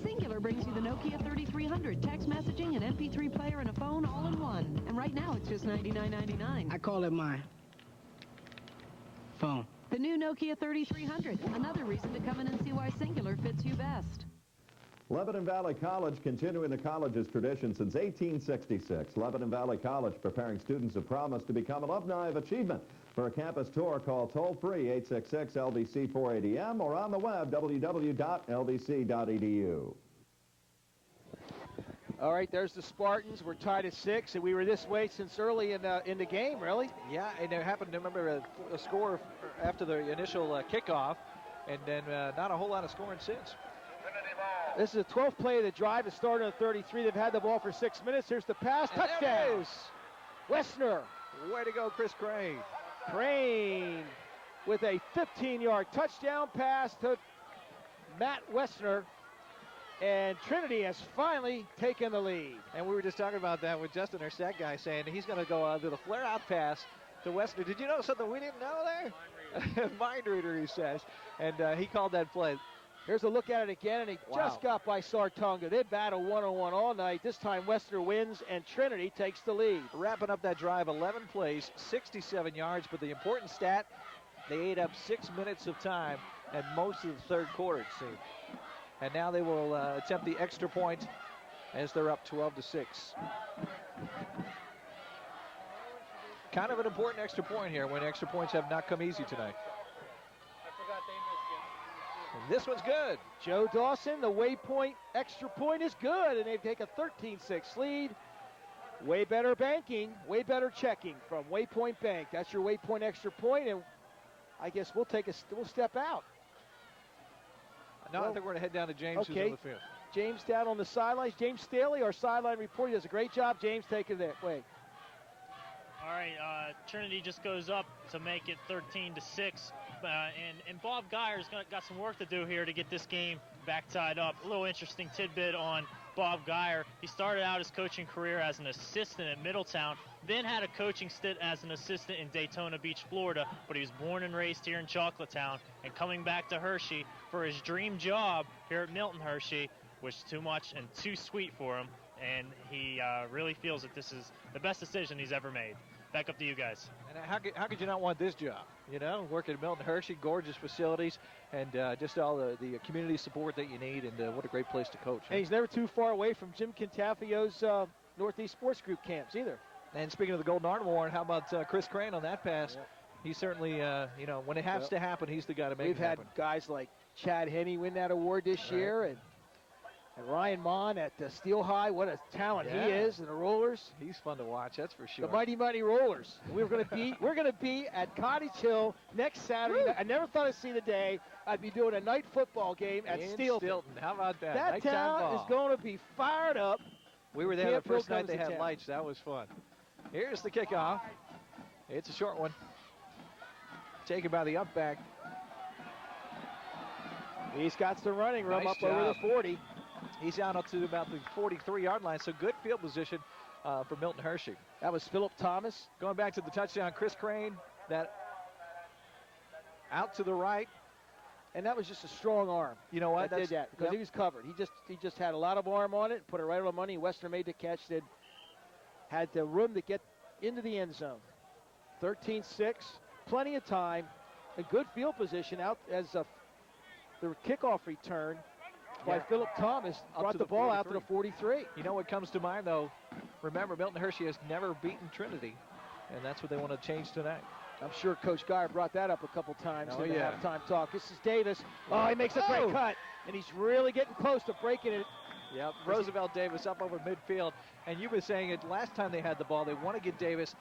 Singular brings you the Nokia 3300, text messaging, an MP3 player, and a phone all in one. And right now, it's just $99.99. I call it my phone. The new Nokia 3300, another reason to come in and see why Singular fits you best. Lebanon Valley College continuing the college's tradition since 1866. Lebanon Valley College preparing students of promise to become alumni of achievement. For a campus tour, call toll-free 866-LBC-480M or on the web, www.lbc.edu. All right, there's the Spartans. We're tied at 6, and we were this way since early in the game, really. Yeah, and there happened to remember a score after the initial kickoff, and then not a whole lot of scoring since. This is the 12th play of the drive. It started on 33. They've had the ball for 6 minutes. Here's the pass. And Touchdown. Westner. Way to go, Chris Crane. Crane with a 15-yard touchdown pass to Matt Westner. And Trinity has finally taken the lead. And we were just talking about that with Justin, our stat guy, saying he's going to go do the flare-out pass to Westner. Did you know something we didn't know there? Mind reader, he says. And he called that play. Here's a look at it again, and he just got by Sartonga. They battle one-on-one all night. This time Westner wins, and Trinity takes the lead. Wrapping up that drive, 11 plays, 67 yards. But the important stat, they ate up 6 minutes of time at most of the third quarter, it seemed. And now they will attempt the extra point as they're up 12-6. Kind of an important extra point here when extra points have not come easy tonight. And this one's good. Joe Dawson, the waypoint extra point is good, and they take a 13-6 lead. Way better banking, way better checking from Waypoint Bank. That's your waypoint extra point, and I guess we'll step out. No, I think we're going to head down to James, who's on the field. James down on the sidelines. James Staley, our sideline reporter, he does a great job. James, take it that way. All right, Trinity just goes up to make it 13-6. And Bob Geyer's got some work to do here to get this game back tied up. A little interesting tidbit on Bob Geyer. He started out his coaching career as an assistant at Middletown, then had a coaching stint as an assistant in Daytona Beach, Florida, but he was born and raised here in Chocolatetown, and coming back to Hershey for his dream job here at Milton Hershey was too much and too sweet for him, and he really feels that this is the best decision he's ever made. Back up to you guys. And how could you not want this job? You know, working at Milton Hershey, gorgeous facilities, and just all the community support that you need, and what a great place to coach. And he's never too far away from Jim Cantafio's Northeast Sports Group camps either. And speaking of the Golden Arm Award, how about Chris Crane on that pass? Yeah. He certainly, when it has to happen, he's the guy to make it happen. We've had guys like Chad Henney win that award this year, and Ryan Mon at Steel High. What a talent he is, and the Rollers. He's fun to watch, that's for sure. The mighty Rollers. We're going to be at Cottage Hill next Saturday. I never thought I'd see the day I'd be doing a night football game at Steelton. How about that? That town is going to be fired up. We were there the first night they had lights. That was fun. Here's the kickoff. It's a short one. Taken by the up back. He's got some running room nice up job. over the 40. He's out up to about the 43-yard line, so good field position for Milton Hershey. That was Philip Thomas. Going back to the touchdown, Chris Crane, that out to the right. And that was just a strong arm. You know what? That did that because he was covered. He just had a lot of arm on it, put it right on the money. Westner made the catch, had the room to get into the end zone. 13-6, plenty of time, a good field position out as the kickoff return by Philip Thomas brought the ball out to the 43. You know what comes to mind, though? Remember, Milton Hershey has never beaten Trinity, and that's what they want to change tonight. I'm sure Coach Geyer brought that up a couple times in the halftime talk. This is Davis. Oh, he makes a great cut, and he's really getting close to breaking it. Yep, Roosevelt Davis up over midfield. And you were saying it last time they had the ball. They want to get Davis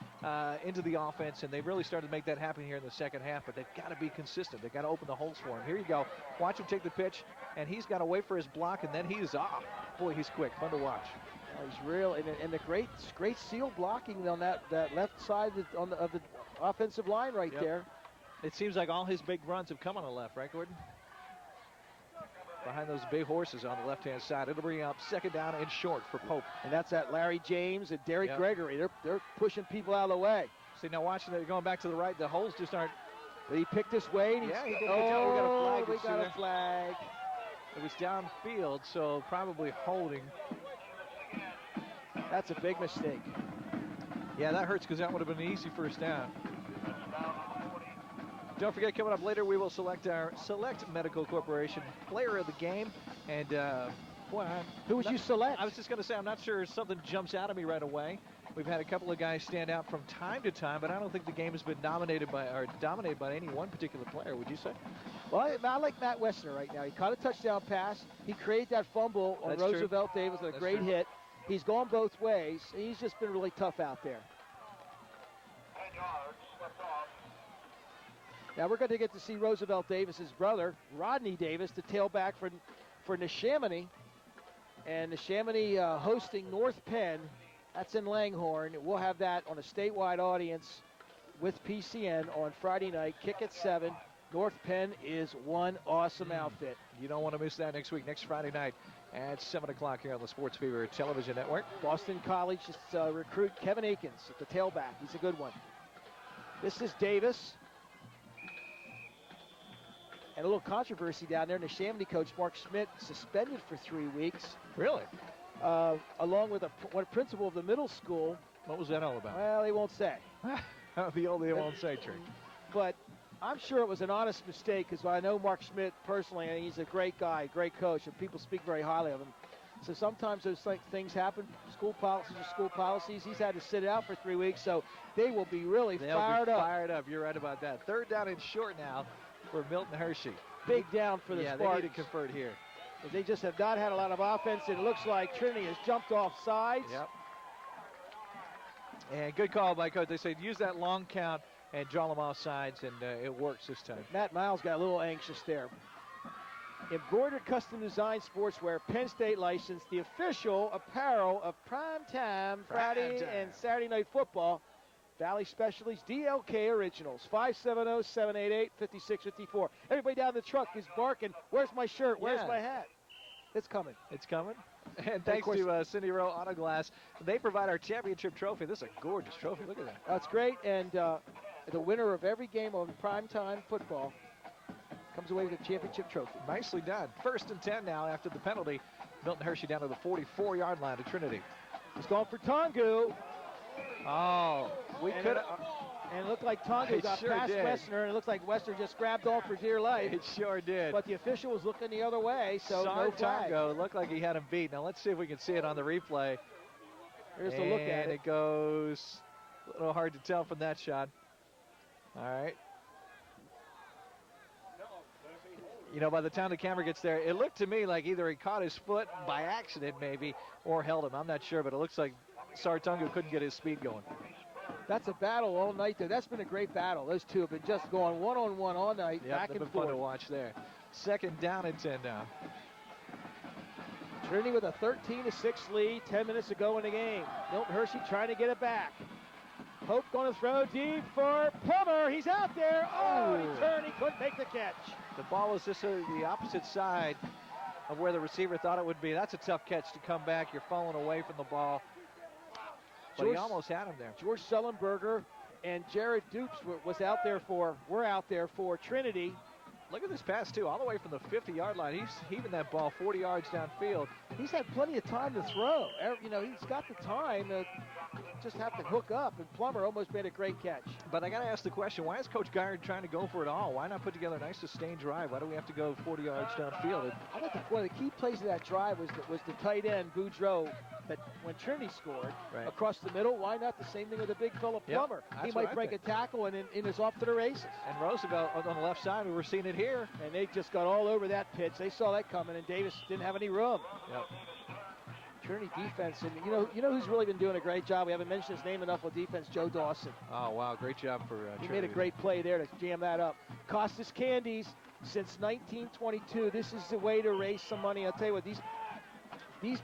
into the offense, and they really started to make that happen here in the second half. But they've got to be consistent. They've got to open the holes for him. Here you go. Watch him take the pitch, and he's got to wait for his block, and then he is off. Boy, he's quick. Fun to watch. He's real, and the great seal blocking on that left side of the offensive line right there. It seems like all his big runs have come on the left, right, Gordon? Behind those big horses on the left-hand side. It'll bring up second down and short for Pope. And that's at Larry James and Derek Gregory. They're pushing people out of the way. See, now watching it going back to the right, the holes just aren't. He picked his way. And he did. We got a flag. It was downfield, so probably holding. That's a big mistake. Yeah, that hurts because that would have been an easy first down. Don't forget, coming up later, we will select our Select Medical Corporation player of the game. And, who would you select? I was just going to say, I'm not sure something jumps out at me right away. We've had a couple of guys stand out from time to time, but I don't think the game has been dominated by any one particular player, would you say? Well, I like Matt Westner right now. He caught a touchdown pass. He created that fumble on Roosevelt Davis with a great hit. He's gone both ways. He's just been really tough out there. Now we're going to get to see Roosevelt Davis's brother, Rodney Davis, the tailback for Neshaminy. And Neshaminy hosting North Penn. That's in Langhorne. We'll have that on a statewide audience with PCN on Friday night. Kick at 7. North Penn is one awesome outfit. You don't want to miss that next week, next Friday night at 7 o'clock here on the Sports Fever Television Network. Boston College just recruit Kevin Akins at the tailback. He's a good one. This is Davis. And a little controversy down there. Neshaminy coach Mark Schmidt suspended for 3 weeks. Really? Along with one principal of the middle school. What was that all about? Well, they won't say. The old they won't say trick. But I'm sure it was an honest mistake because I know Mark Schmidt personally, and he's a great guy, great coach, and people speak very highly of him. So sometimes those things happen. School policies are school policies. He's had to sit out for 3 weeks, so they will be really fired up. Fired up. You're right about that. 3rd down and short now for Milton Hershey. Big down for the Spartans. They need to convert here. They just have not had a lot of offense, and it looks like Trinity has jumped off sides. Yep. And good call by coach. They said use that long count and draw them off sides, and it works this time. Matt Miles got a little anxious there. Embroidered Custom Design Sportswear, Penn State license, the official apparel of Primetime Friday and Saturday Night Football. Valley Specialties, DLK Originals, 570-788-5654. Everybody down the truck is barking, where's my shirt, where's my hat? It's coming. It's coming. And thanks to Cindy Rowe Auto Glass. They provide our championship trophy. This is a gorgeous trophy. Look at that. That's great. And the winner of every game on primetime football comes away with a championship trophy. Nicely done. 1st and 10 now after the penalty. Milton Hershey down to the 44-yard line to Trinity. He's going for Tongu. Oh, we could have. And it looked like Tongu got past Westner, and it looks like Westner just grabbed off for dear life. It sure did. But the official was looking the other way, so no flag. Tongu looked like he had him beat. Now let's see if we can see it on the replay. Here's a look at it. And it goes a little hard to tell from that shot. All right. You know, by the time the camera gets there, it looked to me like either he caught his foot by accident maybe or held him. I'm not sure, but it looks like Sartungu couldn't get his speed going. That's a battle all night there. That's been a great battle. Those two have been just going one-on-one all night, back and forth. Fun to watch there. 2nd down and 10 now. Trinity with a 13-6 lead, 10 minutes to go in the game. Milton Hershey trying to get it back. Hope going to throw deep for Plummer. He's out there. Oh, he turned. He couldn't make the catch. The ball was just the opposite side of where the receiver thought it would be. That's a tough catch to come back. You're falling away from the ball. But he almost had him there. George Sullenberger and Jared Dupes were out there for Trinity. Look at this pass, too, all the way from the 50-yard line. He's heaving that ball 40 yards downfield. He's had plenty of time to throw. You know, he's got the time to just have to hook up, and Plummer almost made a great catch. But I got to ask the question, why is Coach Geyer trying to go for it all? Why not put together a nice sustained drive? Why do we have to go 40 yards downfield? I think one of the key plays of that drive was the tight end, Boudreaux, that when Trinity scored across the middle. Why not the same thing with the big fella Plummer? He might break a tackle and is off to the races. And Roosevelt on the left side, we were seeing it here. And they just got all over that pitch. They saw that coming, and Davis didn't have any room. Yep. Trinity defense, and you know who's really been doing a great job? We haven't mentioned his name enough on defense, Joe Dawson. Oh, wow, great job for He Trinity. made a great play there to jam that up. Costas Candies, since 1922, this is the way to raise some money. I'll tell you what, these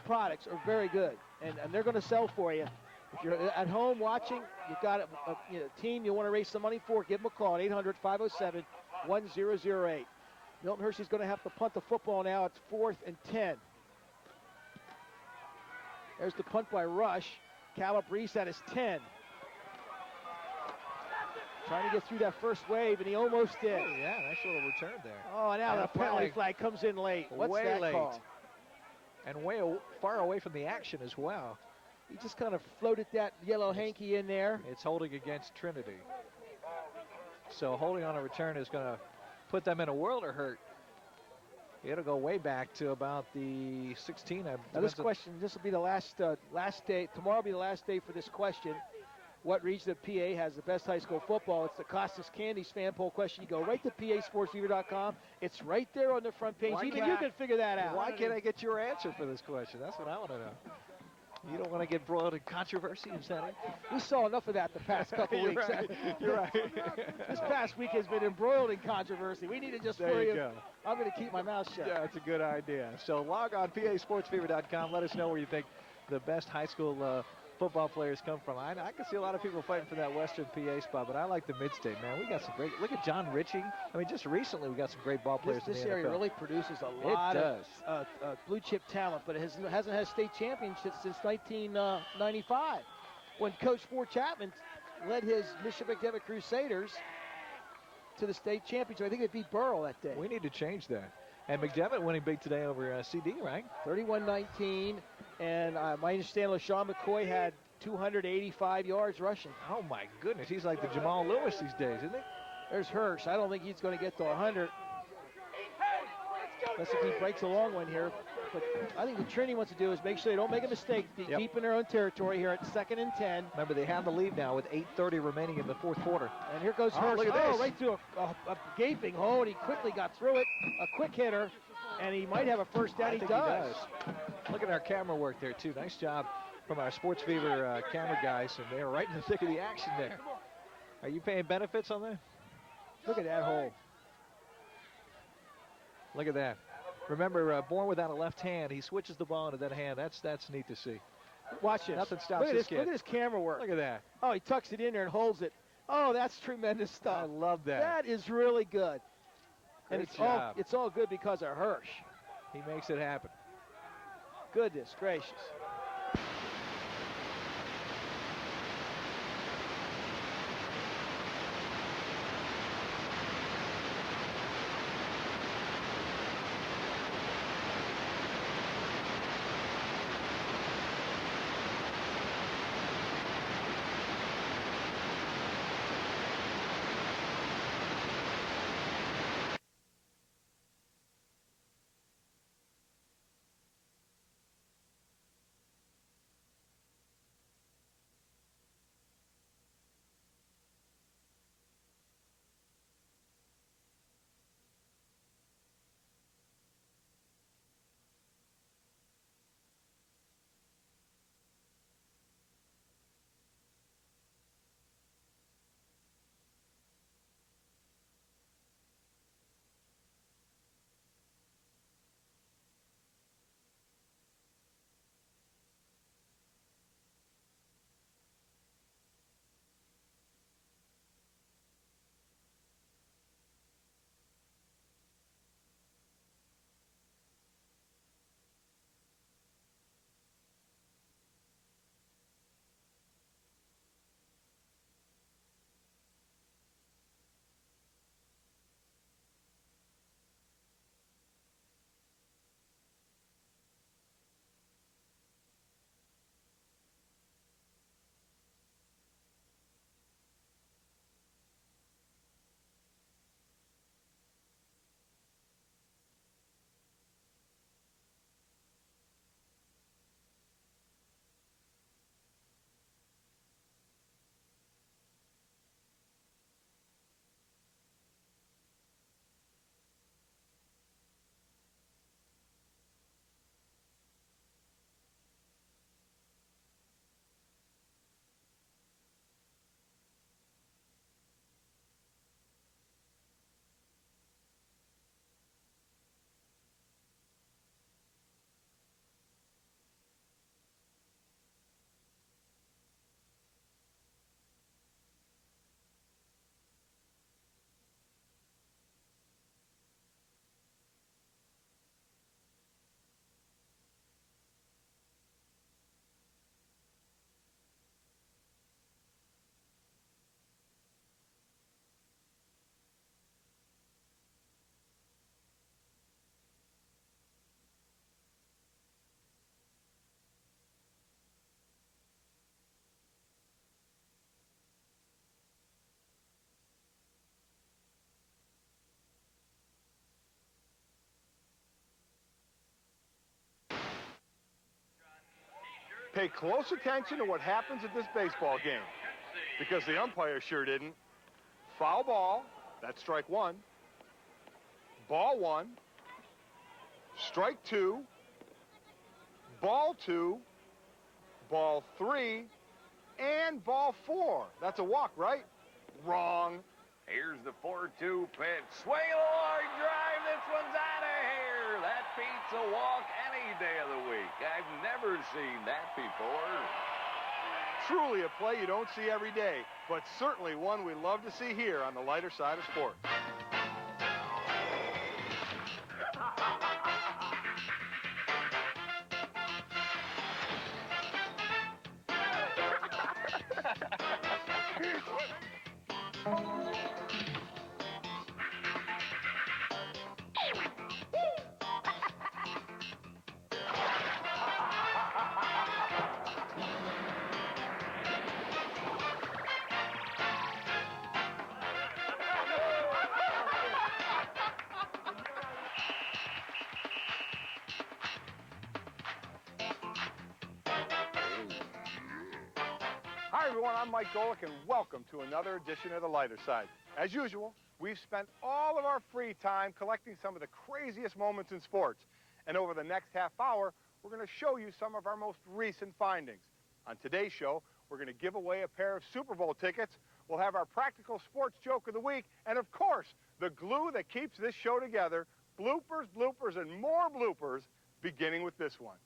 products are very good, and they're going to sell for you. If you're at home watching, you've got a team you want to raise some money for, give them a call at 800-507-1008. Milton Hershey's going to have to punt the football now. It's 4th and 10. There's the punt by Rush. Calabrese at his 10. Trying to get through that first wave, and he almost did. Oh, yeah, nice little return there. Oh, now the penalty flag comes in late. What's way that late. call? And far away from the action as well. He just kind of floated that yellow hanky in there. It's holding against Trinity. So holding on a return is going to put them in a world of hurt. It'll go way back to about the 16. Now this question, this will be the last day. Tomorrow will be the last day for this question. What region of PA has the best high school football? It's the Costas Candies fan poll question. You go right to PASportsFever.com. It's right there on the front page. Even you can figure that out. Why can't I get your answer for this question? That's what I want to know. You don't want to get embroiled in controversy, is that it? We saw enough of that the past couple You're weeks. right. You're right. This past week has been embroiled in controversy. We need to just There you go. I'm going to keep my mouth shut. Yeah, that's a good idea. So log on PASportsFever.com. Let us know where you think the best high school football players come from. I can see a lot of people fighting for that Western PA spot, but I like the Mid-State, man. We got some great. Look at John Ritchie. I mean, just recently we got some great ball players This in the area NFL. really produces a lot of blue chip talent, but it hasn't had state championships since 1995, when Coach Ford Chapman led his Mission McDevitt Crusaders to the state championship. I think they beat Burrell that day. We need to change that. And McDevitt winning big today over CD, right? 31-19, and my understanding, LaShawn McCoy had 285 yards rushing. Oh my goodness, he's like the Jamal Lewis these days, isn't he? There's Hirsch. I don't think he's going to get to 100. Unless if he breaks a long one here. But I think what Trinity wants to do is make sure they don't make a mistake, be deep in their own territory here at 2nd and 10. Remember, they have the lead now with 8:30 remaining in the fourth quarter. And here goes Hirsch. Look at this. Right through a gaping hole, and he quickly got through it. A quick hitter, and he might have a first down. I think he does. Look at our camera work there, too. Nice job from our Sports Fever camera guys, and they're right in the thick of the action there. Are you paying benefits on that? Look at that hole. Look at that. Remember, born without a left hand, he switches the ball into that hand. That's neat to see. Watch this. Nothing stops this kid. Look at his camera work. Look at that. Oh, he tucks it in there and holds it. Oh, that's tremendous stuff. I love that. That is really good. And Great it's all good because of Hirsch. He makes it happen. Goodness gracious. Pay close attention to what happens at this baseball game, because the umpire sure didn't. Foul ball, that's strike one. Ball one. Strike two. Ball two. ball 3, and ball 4. That's a walk, right? Wrong. Here's the 4-2 pitch. Swing of the line drive. This one's out of here. That beats a walk any day of the week. I've never seen that before. Truly a play you don't see every day, but certainly one we love to see here on the lighter side of sports. Hi everyone, I'm Mike Golick and welcome to another edition of The Lighter Side. As usual, we've spent all of our free time collecting some of the craziest moments in sports. And over the next half hour, we're going to show you some of our most recent findings. On today's show, we're going to give away a pair of Super Bowl tickets. We'll have our practical sports joke of the week. And of course, the glue that keeps this show together, bloopers, bloopers, and more bloopers, beginning with this one.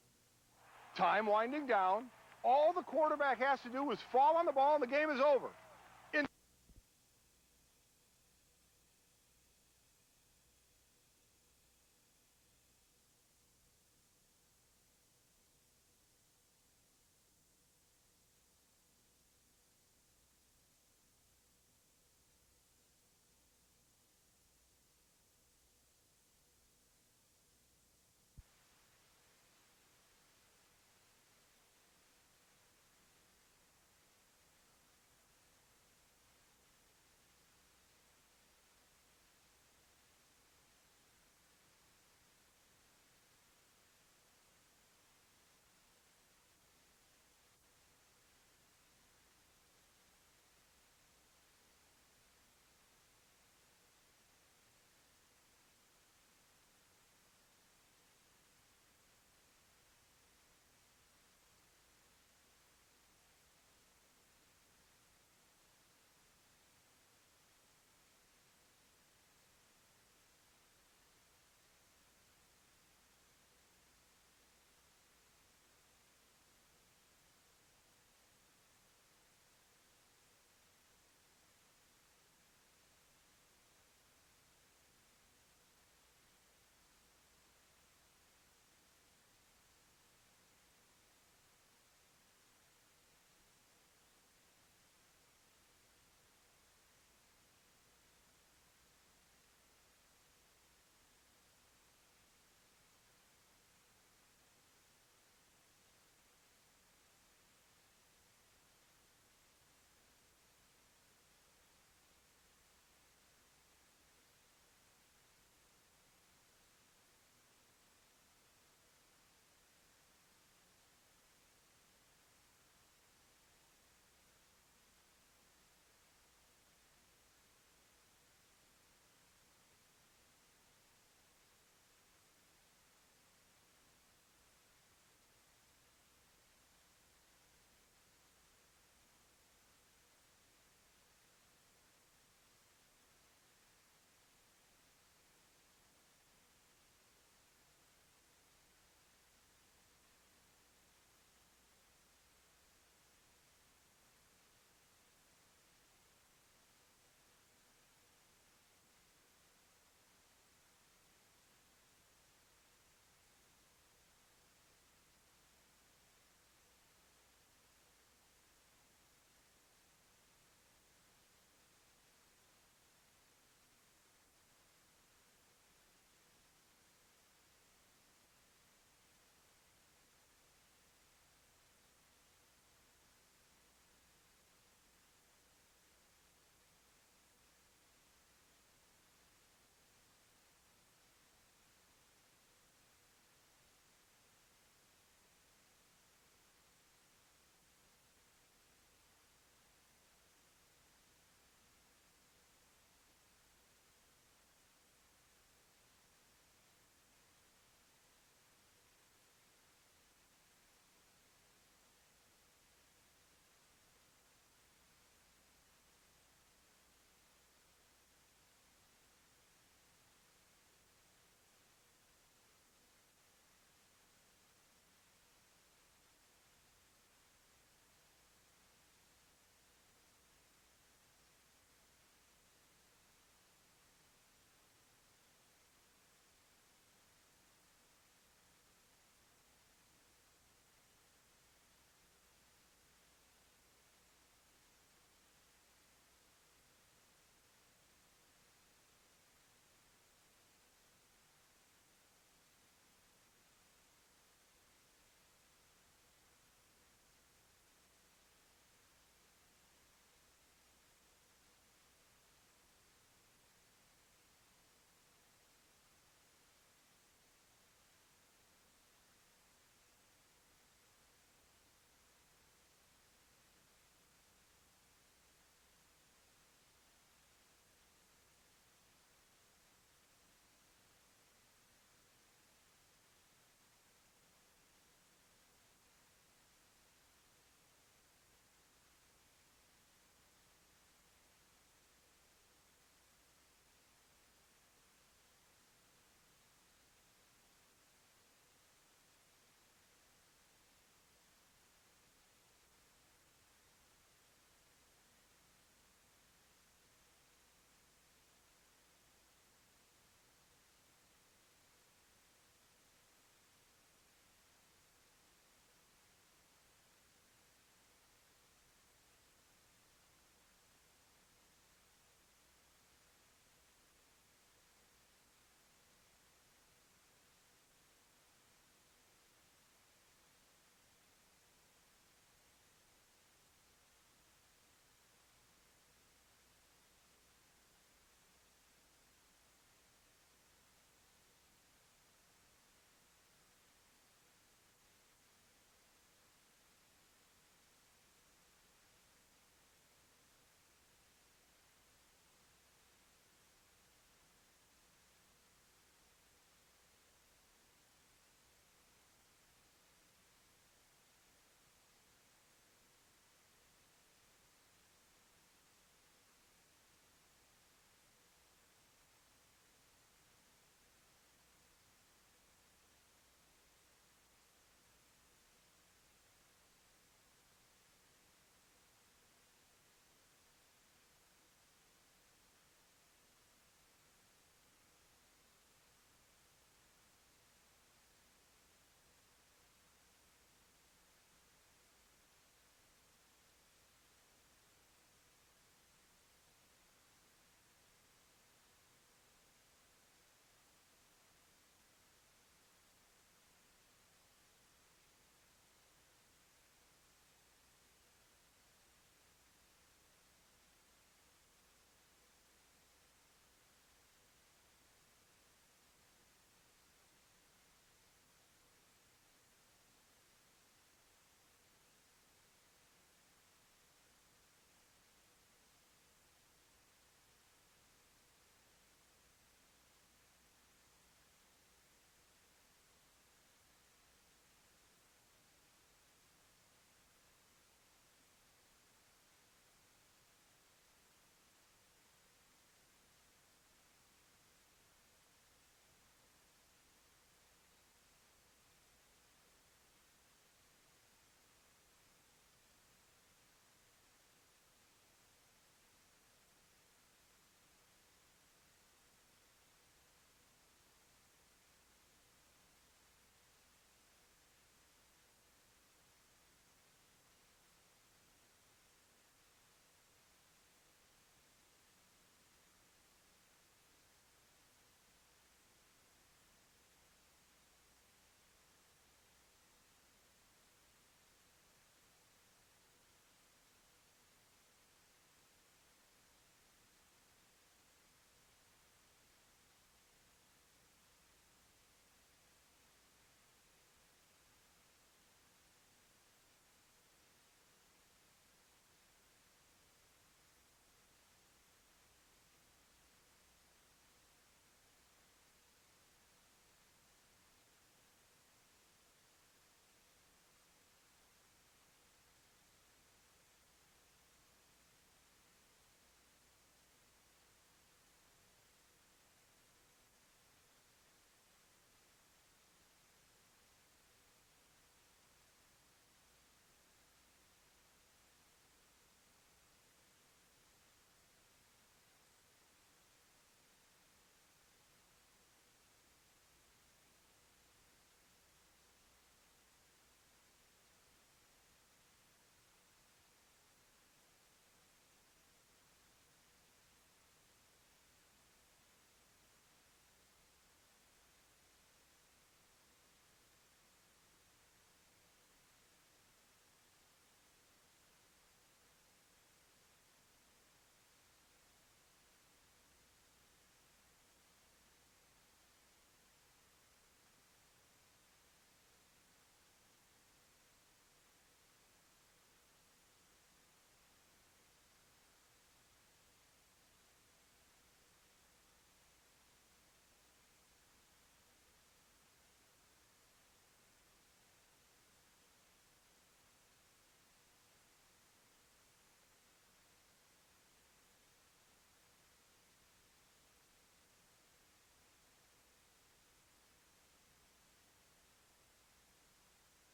Time winding down. All the quarterback has to do is fall on the ball and the game is over.